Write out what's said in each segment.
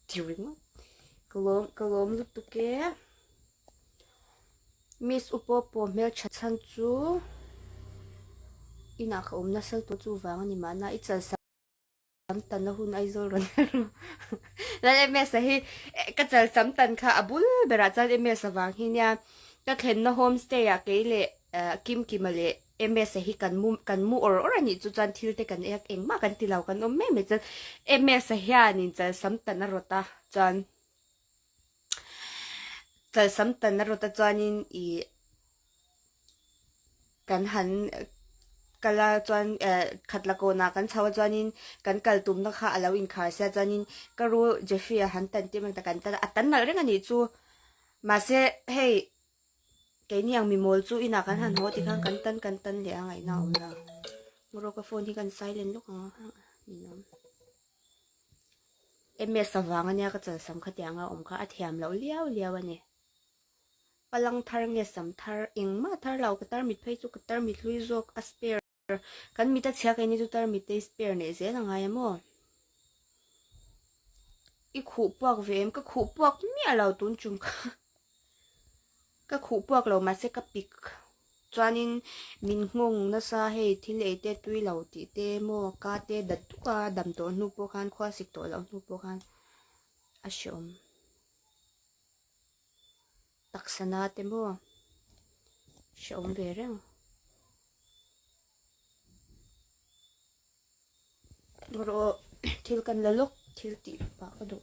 tiring kalom lutuk ke Miss upopo Hmelthateii chu ina ka na sel to chu wang ni ma na ichal sam tan na hun ai zol ron la ms hi ka chal sam tan kha abul bera chal ms awang hi nya ka thlen na homestay a ke le kim kimale ms hi kan mu or ani chu chan thil te kan ek eng ma kan tilaw kan om me chan ms hian in chal sam tan na rota chan chal sam tan na rota chanin I kan han kala chuan khatlako na kan chawa chuanin kan kaltum na kha alo in khar sia chuanin karu jeffy han tan ti mang ta kan ta atan nal reng ani chu ma se hey ke niang mi mol chu ina kan han ho ti khang kan tan le angai na ula muro ka phone hi kan silent luk ha ni nom ms awang ania ka chal sam khatianga om kha a thiam lo liaw ani palang thar nge sam thar engma thar lau ka tar mit phei chu ka tar mit hlui zok a spare kan mi ta chhia kai ni chu tar mi te spare ne ze na ngai mo I khu puak vem ka khu puak mi alo tun chung ka khu puak lo ma se ka pik chuanin min ngong na sa hei thil ei te tui lo ti te mo ka te dat tu ka dam to nu po khan khwa sik to lo nu po khan a shom taksana te mo shom ve reng ro thil kan lalok thil ti pa ka do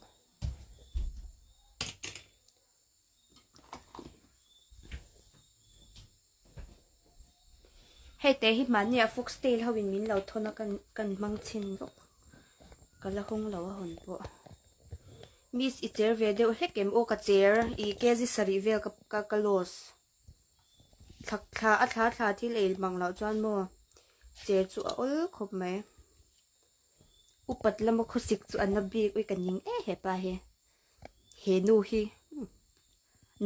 hei te hi man ya foxtail hawin min lo thona kan mang chin ro kala hong lo hon po miss I cher ve de hekem o ka cher I kezi sari vel ka kalos thakha a thla thil el mang lo chuan mo cher chu ol khop mai upat lam khusik chu anabi oi kaning he pa he nu hi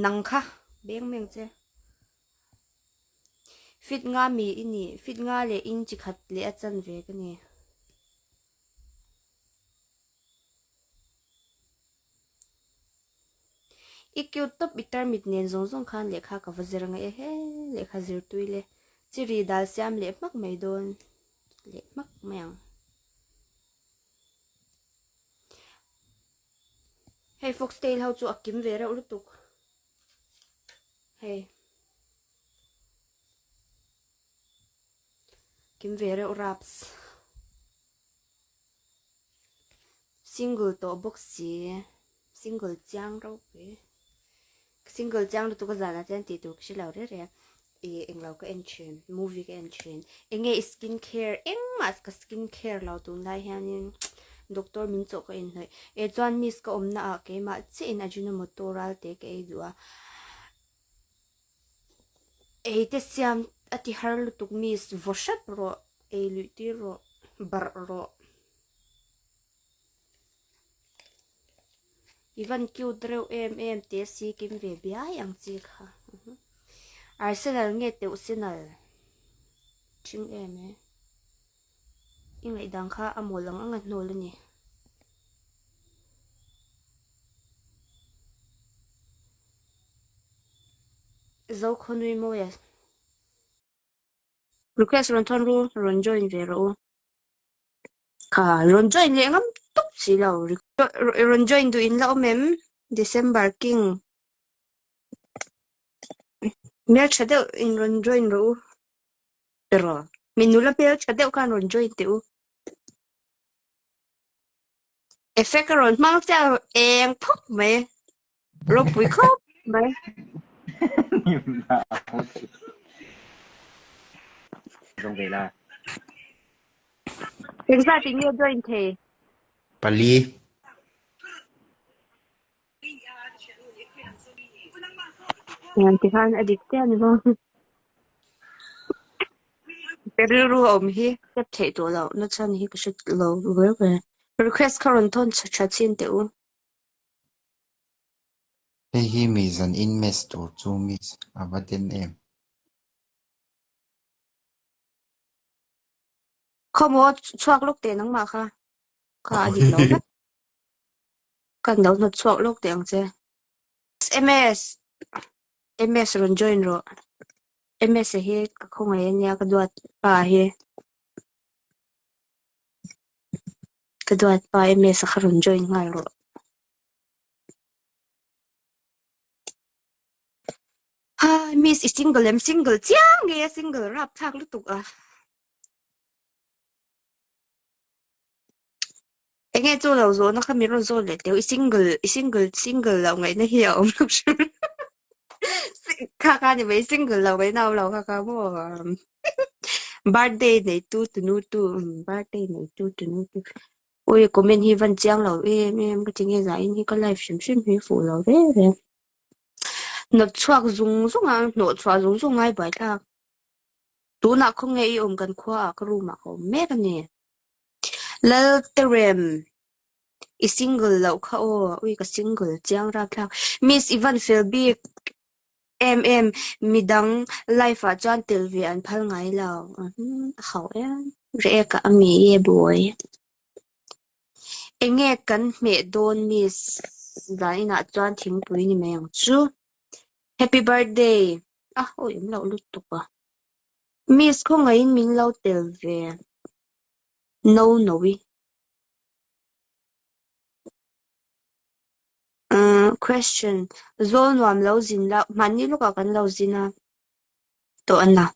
nang kha beng meng che fit nga mi ini fit nga le in chi khat le a chan ve ka ni ikyu top bitar mit nen zong khan le kha ka wazer nga he le kha zir tuile chiri dal siam le mak mai don le mak mayang hey foxtail how chu akim vera lutuk hey kim vera wraps single to box si single chang ro pe single chang tu ka zana chen ti tu shi lau re eng lau ka enchen movie ka enchen enge skin care eng mas ka skin care lau tu nai hianin doctor min cho ka in hoi e chuan miss ka omna a ke ma che in ajino motoral te ke e dua e te siam ati har lutuk miss voshat ro e luti ro bar ro Ivan kyu dreu em te si kim ve bia yang chi kha Arsenal nge te Arsenal ching em e ing lai dang kha amolang anga hnol ni zo khonui mo ya request ron thon ru ron join ve ro ka ron join le ngam tok si lo ron join du in la mem December king mer chade in ron join ro pero minula pe chade kan ron join te u effect ron mang cha eng phok me ro pui khop me Trong về là thực ra thì nhiều join thế Pali, Yan thì khan addict anh không pero ru om hi sắp thể tổ lâu nó chân hi cái sự lâu vừa về request current thon chat chin te u he mi an in mes to chu mi avaten em. không có chuak lúc tiền nắng mà kha kha addict lâu đó kan đâu nó chuộc lúc tiếng chứ ms rồi join rồi ms hi không ai nha cái đoạn pa hi cái đoạn pa ms không join ngay rồi ha miss is single em single chiang nghe single rap thak lutuk à anh nghe chỗ nào rồi nó không biết rồi lệ tiêu single là ngày nó hiểu không kha kha thì mấy single là mấy nào là kha kha mua birthday này birthday này tu ôi comment hi văn chương là em cái tiếng nghe giải như cái live stream hi phụ là thế nó choạc nó choạc dùng ai bài thang tú nào không nghe ôm gần khoa cái room mà không mẹ cái nè lỡ terem is single lâu khao ôi cái single chương ra thang miss even feel big em midang life a chan tel vi an phal ngai lao khao em re ka mi e boy enge kan me don miss dai na chan thing pui ni me yang chu happy birthday ôi em lâu lúc tục à miss không ngay mình lâu tel về no vi question zone wam lâu zin la mani lúc kan lâu zin à to an na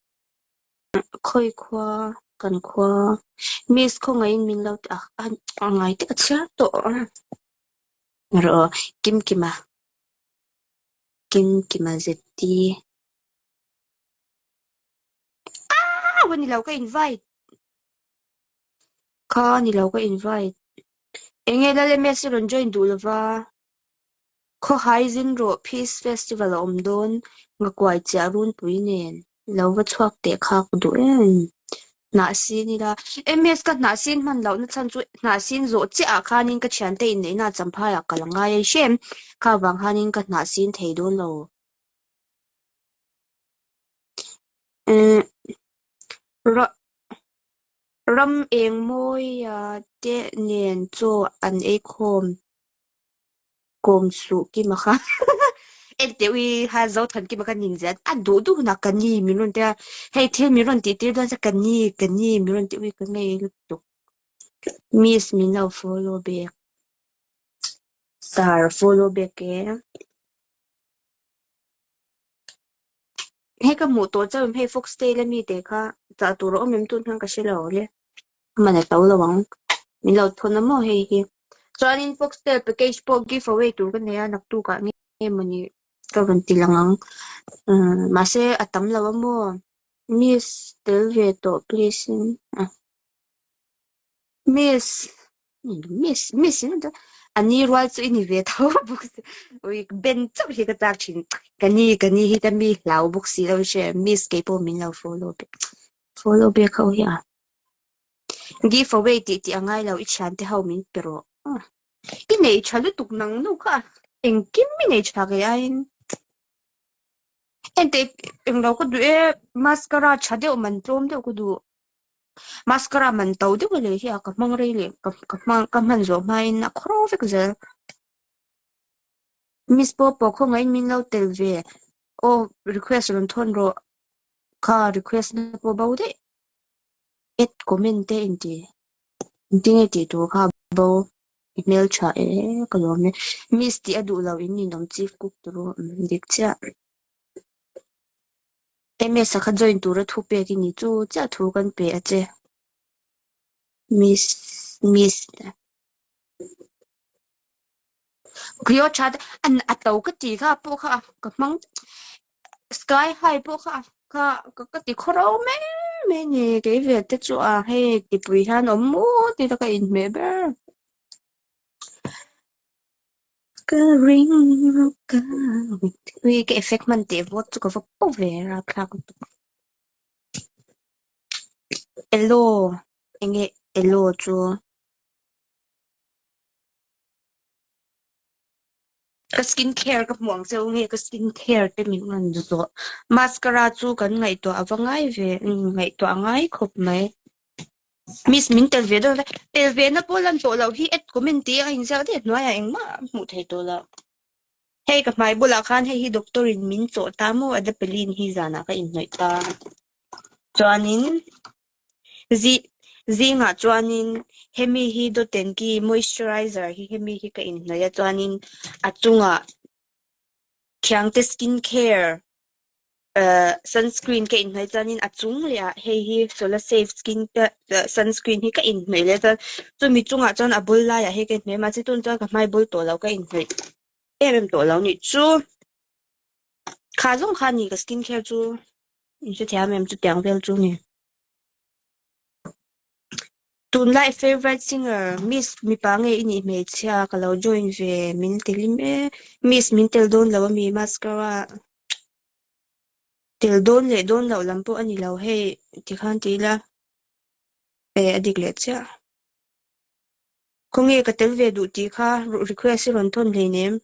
khoi khoa kan khoa miss không ngay mình lâu ngay tích chả to rồi kim kima zetiวันนี้เราก็ invite ค่ะนี่เราก็ invite เอ็งเอแล้วเลยเมสรอน join ดูแล้วว่าเขาไฮซินโร peace festival อมโดนงกวายจารุนปุยเนนเราว่าชอบเตะข้ากูดูนาซีนี่ละเอ็มเอสกับนาซีนมันเราเนี่ยฉันจุนาซีนโรจิอาคานินกับฉันเตอินเนี่ยน่าจำพายกันละไงเช่นข้าบางคานินกับนาซีนเทโดนเรารรำเองมวยเจเนียนโจอันเอโคมกมสุกิมาค่ะเอ็ดเดวีฮาเจ้าทันกิมากันยิงเจ็ดดูนักกันนี่มีรุ่นเดียให้เที่ยวมีรุ่นตีด้วยจะกันนี่มีรุ่นตีวีกันไงลุกมิสมีเรา follow back สาร follow back แกให้กับหมูตัวเจ้าเป็นให้ฟกสเตย์แล้วมีเด็กค่ะจะตัวเราไม่ตุ้นทั้งกระเชลล์เลยมันจะตัวระวังมีเราทนน้ำมันให้จอนินฟกสเตย์ไปเกจโปรกิฟต์เอาไว้ตัวกันเนี่ยนักตัวกันนี่มันนี่ก็เป็นตีลังมาเสอตั้มเราว่ามั่วมิสเตลเวโต please มิสนั่นจ้ะอันนี้รัวจะอินเวทเอาบุกโอ้ยเบนจะไปก็ตากชินกันนี่ที่จะมีเหล่าบุกสีเราเชื่อมิสเก็บมินเรา follow back เขาเหี้ย give away ตีอ่างไงเราอีฉันที่เขามินเปโรกินเนชาลุตุกนังนุค่ะเอ็งกินมิเนชากันยังเอ็งเด็กเอ็งเราก็ดูมาสคาร่าชาเดียวมันตรมเดียวก็ดูมาสคาร่ามันโตเดียวเลยเฮียกับมังเรเลยกับมันโจมาอินนักครอฟิกเซลมิสปอปคงไงมินเราเตลเวโอ้ request รันทนโรค่ะ request นะปอบ่าวเดคอมเมนต์อินดีดิ้งตีตัวค่ะบ่าวอีเมลชาก็ลองเนี่ยมิสที่อดูเราอินนี่น้องจีฟกุ๊กตัวดิกจ้าเมสขัดจอยตัวเราทุบไปกินนี่จู่จ้าทุกันไปอาเจมิสคือว่าชัดอันอัตโตก็ตีค่ะพวกค่ะกับมังสกายไฮพวกค่ะก็ตีคราวแม่เนี่ยเกี่ยวกับจู่ให้ตีปุยฮันอมูตีตะกันอินเมเบอร์ก็ริงก็วีก็เอฟเฟกต์มันเตะวอดก็ว่าปุ๊บเวลาค่ะเอโลเองเอโลจู่ก็สกินแคร์กับหมวงเซลเงี้ยก็สกินแคร์เต็มมันจู่มาสคาร่าจู่กันไงตัวอ่ะว่าไงเวไงตัวไงครบไหม Miss min tel ve na polan to lo hi et comment ti a in zel de no ya eng ma mu thei to la hey ka mai bula khan hey hi doctor in min cho ta mo ada pelin hi zana ka in noi ta chuanin zi zinga chuanin hemi hi do ten ki moisturizer hi hemi hi ka in noi ya chuanin achunga kyang te skin care sunscreen ka in noi chuanin achung le hei hi solar safe skin sunscreen hi ka in noi le chuan chu mi chunga chuan abul la ya he ka in noi ma chi tun chuan ka mai bul to lo ka in noi em to lo ni chu kha zong kha ni ka skin care chu in chu thiam em chu tiang vel chu ni tun lai favorite singer miss mi pa nge ini me chia ka lo join ve min telim e miss min tel don lo mi mascara tel don le don lo lampo ani lo he ti khan ti la e adik le cha khonge ka tel ve du ti kha request ron thon le nem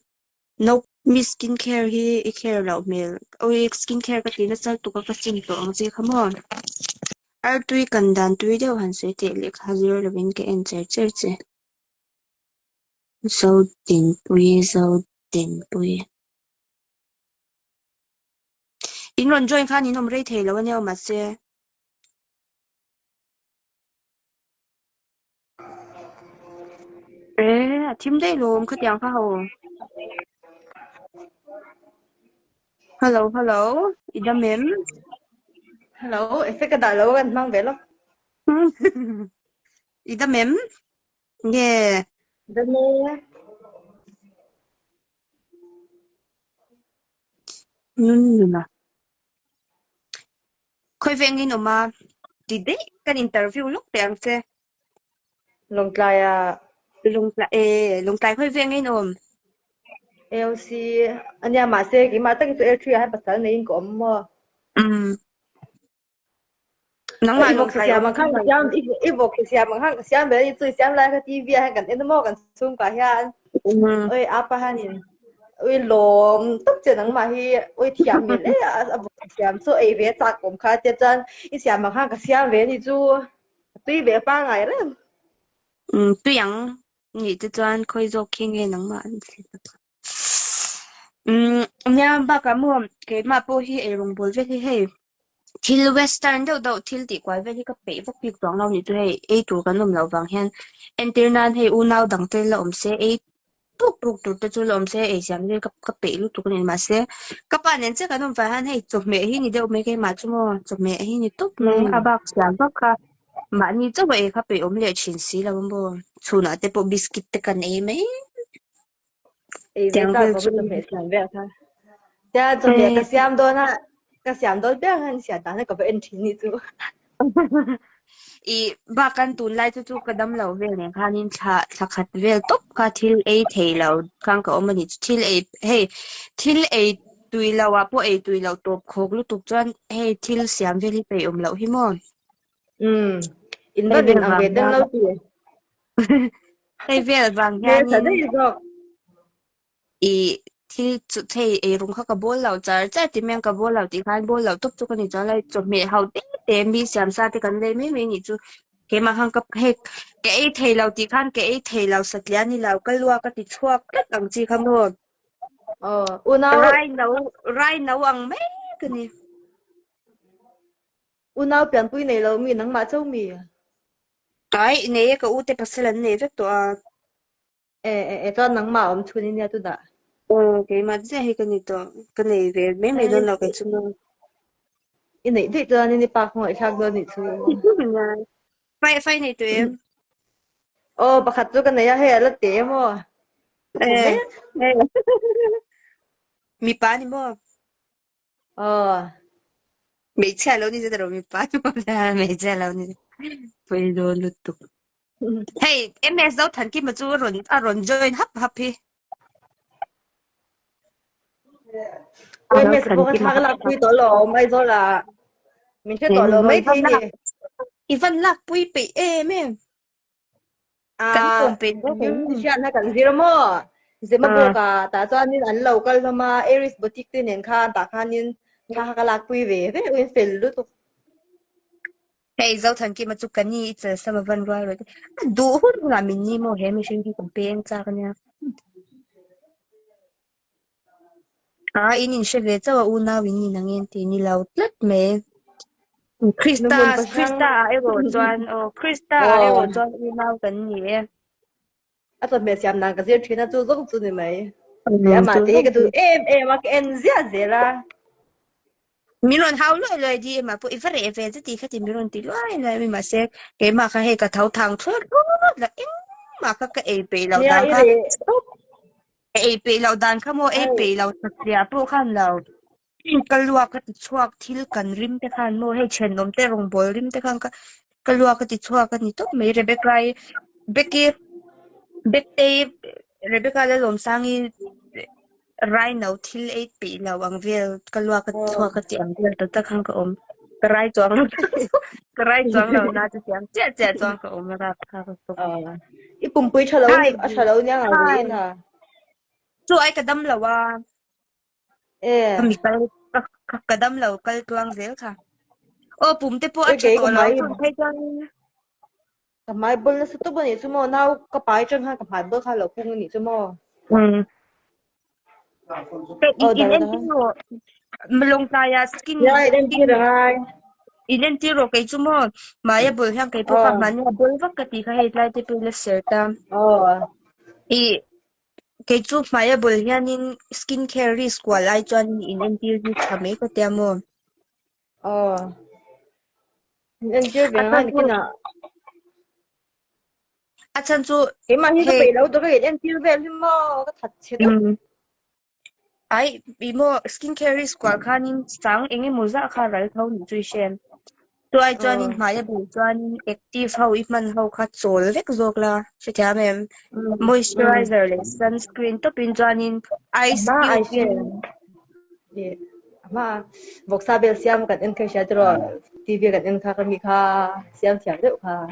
no mi skin care hi e care lo mel o skin care ka ti na sal tu ka sin to ang che khamon ar tui kan dan tui deuh han se te le kha zero lovin ke en che zo tin pui in ron join khan in om rei thei lo ne ma se e thim dei lom kha tiang kha ho hello ida mem Hello, efek ka dalawa kan mang velo. ida mem ye Dane. na khoi veng in oma di dei kan interview lúc tiang se Long tlaya lung tai khoi veng in om LC anya ma se ki ma tak tu L3 hai pasal nei ko mo. nang ma Ivok lung se tai sia om mang chu khang mai siam ivok se sia mang khang siam be ni tu siam lai ka TV hai kan en mo kan sum ka hian. Oi apa hanin. Oi lom tuk che nang ma hi oi thiam mi le avok siam so ei ve tak kom kha te chan i siam mang khang ka siam ve ni chu tui ve pa ngai re. tuyang ni te chuan khoi zo king e nang ma an si nya ba ka mo ke ma po hi e rong bol ve hi he thil western do thil ti kwai ve hi ka pe vok pi tong lo ni tu he e tu kan nom lo wang hian enter nan he u naw dang tel la om se e tuk tu te chu lom se eisiam ni ka pe lu tu kan ma se ka pa nen che kan nom fa han he chok me hi ni de me ke ma chu mo chok me hi ni tup me abak siam ba kha ma ni chu e kha pe om le chin si la bo chuna te po biscuit te kan e me Ei ve tiang tak vel ko chu tu me siam ve tha. Cha cho mẹ cái xiam đó na cái xiam đó bé hơn xia đàn cái bên trên đi chú i bakan tun lai chu chu kadam lo vel ne khanin tha khat vel top ka thil e thei lo khang ka omani thil e hey thil e tui lo wa po e tui lo top khok lu tuk chan hey thil siam veli pe lo hi mo in hey bắt in vel ang wang về tên lâu tiền hey vel wang thế sao hianin đấy rồi i thil chu thei e rung kha ka bol lo char cha ti meng ka bol lo ti khan bol lo top chu ka ni cha lai chu me hau te mi siam sa te kan le me ni chu ke ma hang kap he ke ei thei lo ti khan ke ei thei lo satlia ni lo ka lua ka ti chuak tat ang chi kham ho rai no ang me ka ni u nào biển bụi này lâu mi nắng mà châu mi ai ne ka u te pasalan ne ve to a cho nắng mà ông chú đi tu đã ke ma je he ka ni to ka nei ve me don lo ka chu no in này thì cho nên đi bạc hỏi khác đó đi chú fai nei to em bạc khát chú cái này hay là té mà bố mẹ eh mi pa ni mo ờ me cha lo ni se ro mi pa mo me cha lo ni poi do lutuk hey ms do than ki ma chu ron join hap hi ôi do mẹ sẽ than bố cái ki ma thằng hap là quý tổ lò mấy rồi là mình sẽ tổ lò mấy thế nhỉ ivan lak pui pe me kan pom pe do ko yung siya na kan zero mo zema bo ka ta chuan nin an local lama aries boutique tin en khan ta khan nin tha ka lak pui ve ve win fel lu tu Hey zau than ki ma chu kani chal sama van roi roi du hu la min ni mo he mi shin ki campaign cha ka nya in she ve cha u na win ni nang en ti ni lau tlat me nó muốn bắt sang Krista ero chuan Krista ero chuan u nau kan ni e à tụi mẹ xem nàng cái gì chuyện nó chú giống chú này mày để mà chu thế cái tụi em mà cái em gì gì là miron hau loi di ma pu i vare ve ti kha ti miron ti loi mi ma se ke ma kha he ka thau thang thot la in ma kha ka e pe lau nha dan ý kha đấy e pe lau dan kha mo e pe ai lau tak ya pu khan lau kalwa ka ti chuak thil kan rim te khan mo he chen nom te rong bol rim te khan ka kalwa ka ti chuak ka ni to me rebecca beki bekte rebecca le lom sangi rai nau thil e pe lau ang vel kalwa ka chuak ka ti ang vel ta khan ka om rai chuang rai chuang lau na chu tiang che chuang ka om ra kha ka to ờ ít bụng bự chả lâu hai à chả lâu nha ngồi hai yên hả chu ai ka dam lawa ê mi ka dam lau kal tuang zel kha pum te po a ôi cha cái to lau chu thai cái máy bơm nó sẽ tốt hơn nhiều chứ mà nào cái bài chân ha cái máy bơm khai lâu phun nhiều chứ mà chuan ờ in đó en đó tiro melong saya ya đến kia rồi ai in en tiro kay chumo maya bol hang kay po ka ờ man ya bol vak ka ti ka headlight te pila serta ờ i kay chu maya bol hianin skincare risk walai chuan in en tir ni thame ka te mo ờ nên chưa về achan ngay chu cái nào achan chu cái mà như cái he bị lâu tôi cái em chưa về thì mà cái thật chết đó ai bimo skincare risk wal khanin sang enge moza kha ral thau ni chui shem to ai chuan in ờ maya bol chuan active how if man how kha chol vek zok la she thia mem ừ ừ moisturizer le sunscreen to pin chuan in ice mà ai cube sẽ in mà vok sa bel siam kan en khai sha tro tv kan en kha kan mi kha siam siam deuh kha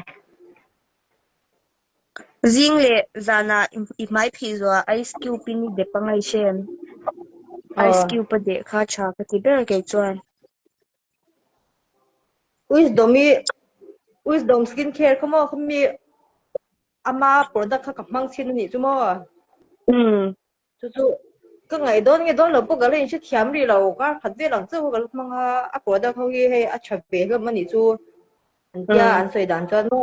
zing le zana i mai phi zo ice cube in de pangai shem ice ờ cube pa de kha cha ka ti ber ke chuan wisdom skin care ko mo khami ama product kha kapmang chin ni chu mo um chu chu ka ngai don lo po ga le chi thiam ri lo ka khat ve lang chu ga mang a product ho hi he a chha ve ga mani chu an tia um an soi dan cho no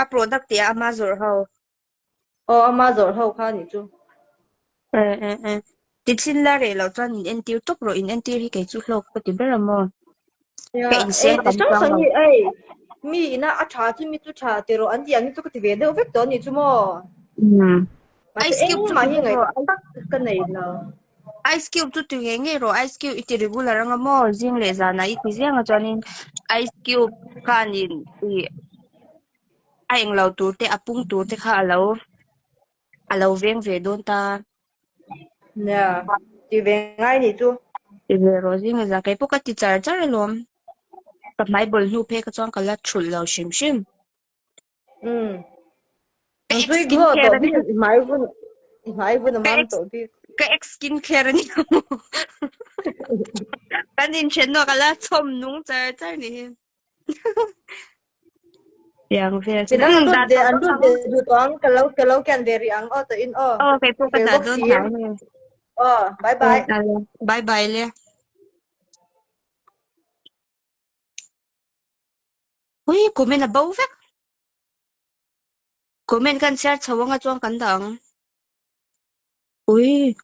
a product ya amazon how o ama zor ho kha ni chu ti chin la re lo chuan in en tir top ro in en tir hi ke chu hlok pa ti ber mo ya ke in siam te kam sang chuang sang lo ni ai mi ina a tha chi mi chu tha te ro an ti an chu ka ti ve de vek to ni chu mo mà ice tụi em cube chu mà ti như ber ngày ro tắc cái này là ice cube chu tu nge ro ice cube iti regular anga mo jing le za na iti ziang a chuan in ice cube khan in i a eng lo tur te apung tur te kha alo veng ve don ta nè thì về ngay thì chú ti ve ro jing le za kai pu ka ti char char lom ka mai bol nu pe ka chuan ka la thul lo shim shim ừ ka còn ex suy skin gỡ care tổ ani biết máy vun ka làm ex tổ biết ka ex skin care ani mo kan in chen no ka la chom nung char char ni yang ve thì sin đang da to anh to rút lang để rút toán cái lâu càng về riêng ở tổ in kai pu ka về da gốc don xiêm thang ne bye bye bye bye le ui comment a bo vek comment kan share chawanga chuang kan dang ui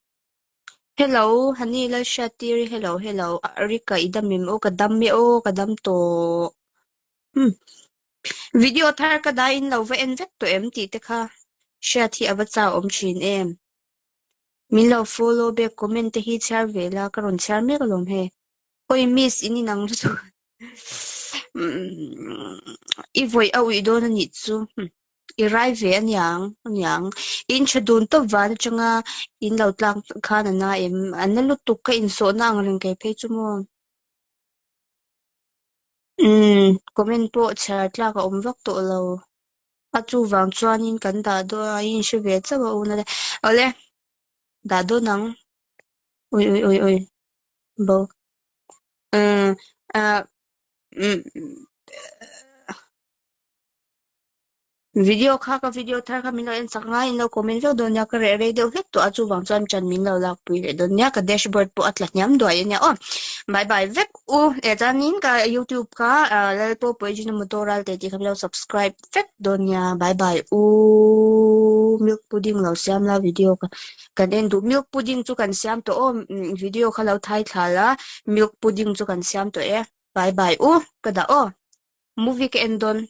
hello hani la shatir hello arika idamim o kadam me o kadam to video thar ka da in lo ve en vek to em ti te kha share thi abacha om chin em min lo follow back comment te hi char vela karon char me kalom he oi miss ini nang chu i voi au I don ani chu I rai ve anyang in chadun to van changa in lo tlang khana na em an lutuk ka in so na ang ring kai phe chu mo comment po char tla ka om vak to lo a chu wang chuan in kan da do in she ve chawa una le ole đã đô nắng ui ui ui ui bầu à ừ, video khác cái video thar kha mình nói sang ngay nó comment video donya cái radio hết to achu wang chan chan mình lo lak pui le donya cái dashboard po atla nyam do ya o bye bye vek u e janin ka youtube ka Lalpopoi Ajino motoral te ti khamlo subscribe vek donya bye bye u milk pudding lo siam la video ka kan en du milk pudding chu kan siam to o video kha lo thai thala milk pudding chu kan siam to e bye bye u kada o movie ke endon